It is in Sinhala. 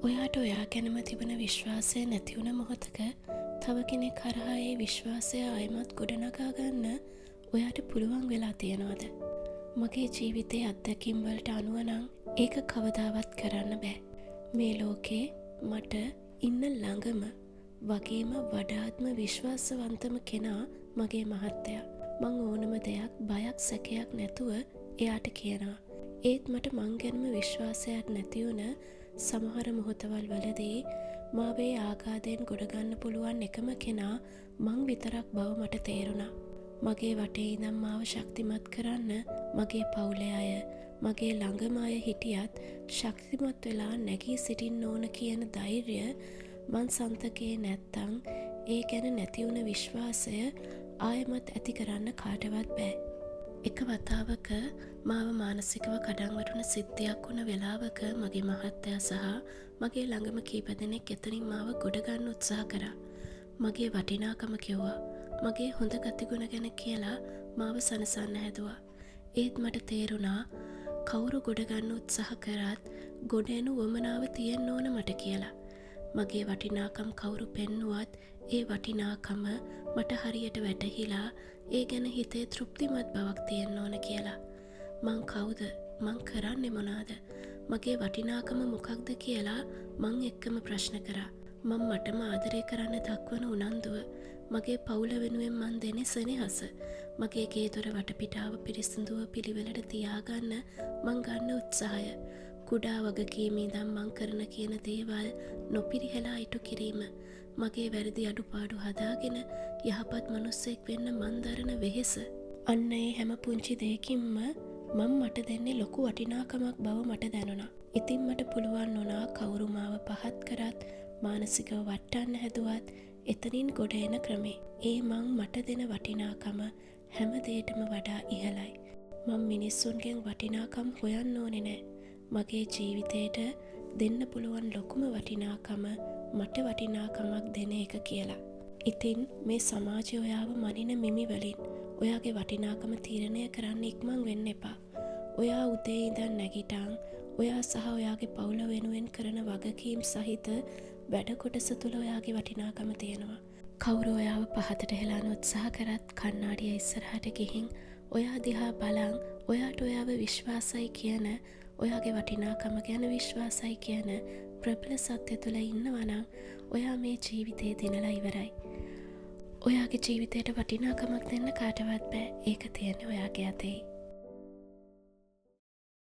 ඔයාට ඔයා ගැනම තිබෙන විශ්වාසය නැතිවුණ මොහොතක තව කෙනෙක් කරහා ඒ විශ්වාසය ආයමත් ගොඩනගා ගන්න ඔයාට පුළුවන් වෙලා තියෙනවද? මගේ ජීවිතයේ අත්දැකීම් වලට අනුව නම් ඒක කවදාවත් කරන්න බෑ. මේ ලෝකේ මට ඉන්න ළඟම වගේම වඩාත්ම විශ්වාසවන්තම කෙනා මගේ මහත්තයා. මං ඕනම දෙයක් බයක් සැකයක් නැතුව එයාට කියනවා. ඒත් මට මං ගැනම විශ්වාසයක් නැතිවුණ සමහර මොහොතවල් වලදී මාවේ ආඝාතයෙන් ගොඩගන්න පුළුවන් එකම කෙනා මං විතරක් බව මට තේරුණා. මගේ වටේ ඉඳන් මාව ශක්තිමත් කරන්න මගේ පවුලේ අය, මගේ ළඟම අය හිටියත් ශක්තිමත් වෙලා නැගී සිටින්න ඕන කියන ධෛර්යය මං සන්තකේ නැත්තම් ඒ ගැන නැතිවුණ විශ්වාසය ආයමත් ඇති කරන්න කාටවත් බෑ. එක වතාවක මාව මානසිකව කඩන් වැටුණ සිද්ධියක් වුණ වෙලාවක මගේ මහත්තයා සහ මගේ ළඟම කීප දෙනෙක් එතනින් මාව ගොඩ ගන්න උත්සාහ කරා. මගේ වටිනාකම කිව්වා. මගේ හොඳ ගතිගුණ ගැන කියලා මාව සනසන්න හැදුවා. ඒත් මට තේරුණා කවුරු ගොඩ ගන්න උත්සාහ කරත් ගොඩ එනු වමනාව තියෙන්න ඕන මට කියලා. මගේ වටිනාකම් කවුරු පෙන්නුවත් ඒ වටිනාකම මට හරියට වැටහිලා ඒ ගැන හිතේ තෘප්තිමත් බවක් තියෙන්න ඕන කියලා. මං කවුද? මං කරන්නේ මොනාද? මගේ වටිනාකම මොකක්ද කියලා මං එක්කම ප්‍රශ්න කරා. මං මටම ආදරය කරන්න දක්වන උනන්දුව, මගේ පවුල වෙනුවෙන් මං දෙන සෙනෙහස, මගේ ගේ දොර වටපිටාව පිරිසිදුව පිළිවෙලට තියාගන්න මං ගන්න උත්සාහය, කුඩා වගකීම් ඉඳන් මං කරන කියන දේවල් නොපිරිහෙලා ඉටු කිරීම, මගේ වැරදි අඩුපාඩු හදාගෙන යහපත් මනුස්සෙක් වෙන්න මං දරන වෙහෙස, අන්න ඒ හැම පුංචි දෙයකින්ම මං මට දෙන්නේ ලොකු වටිනාකමක් බව මට දැනුණා. ඉතින් මට පුළුවන් වුණා කවුරු මාව පහත් කරත් මානසිකව වටන්න හැදුවත් එතනින් ගොඩ එන ක්‍රමේ. ඒ මං මට දෙන වටිනාකම හැම දෙයකටම වඩා ඉහළයි. මං මිනිස්සුන්ගෙන් වටිනාකම් හොයන්න ඕනේ නෑ. මගේ ජීවිතේට දෙන්න පුළුවන් ලොකුම වටිනාකම මට වටිනාකමක් දෙන එක කියලා. ඉතින් මේ සමාජය ඔයාව මනින මිමි වලින් ඔයාගේ වටිනාකම තීරණය කරන්න ඉක්මන් වෙන්න එපා. ඔයා උදේ ඉඳන් නැගිටන් ඔයා සහ ඔයාගේ පවුල වෙනුවෙන් කරන වගකීම් සහිත වැඩ කොටස තුළ ඔයාගේ වටිනාකම තියෙනවා. කවුරු ඔයාව පහතට හෙලන්න උත්සාහ කරත් කණ්ණාඩිය ඉස්සරහට ගිහින් ඔයා දිහා බලන් ඔයාට ඔයාව විශ්වාසයි කියන, ඔයාගේ වටිනාකම ගැන විශ්වාසයි කියන ප්‍රබල සත්‍ය තුළ ඉන්නවනම් ඔයා මේ ජීවිතේ දිනලා ඉවරයි. ඔයාගේ ජීවිතයට වටිනාකමක් දෙන්න කාටවත් බෑ. ඒක තියෙන්නේ ඔයාගේ අතේ.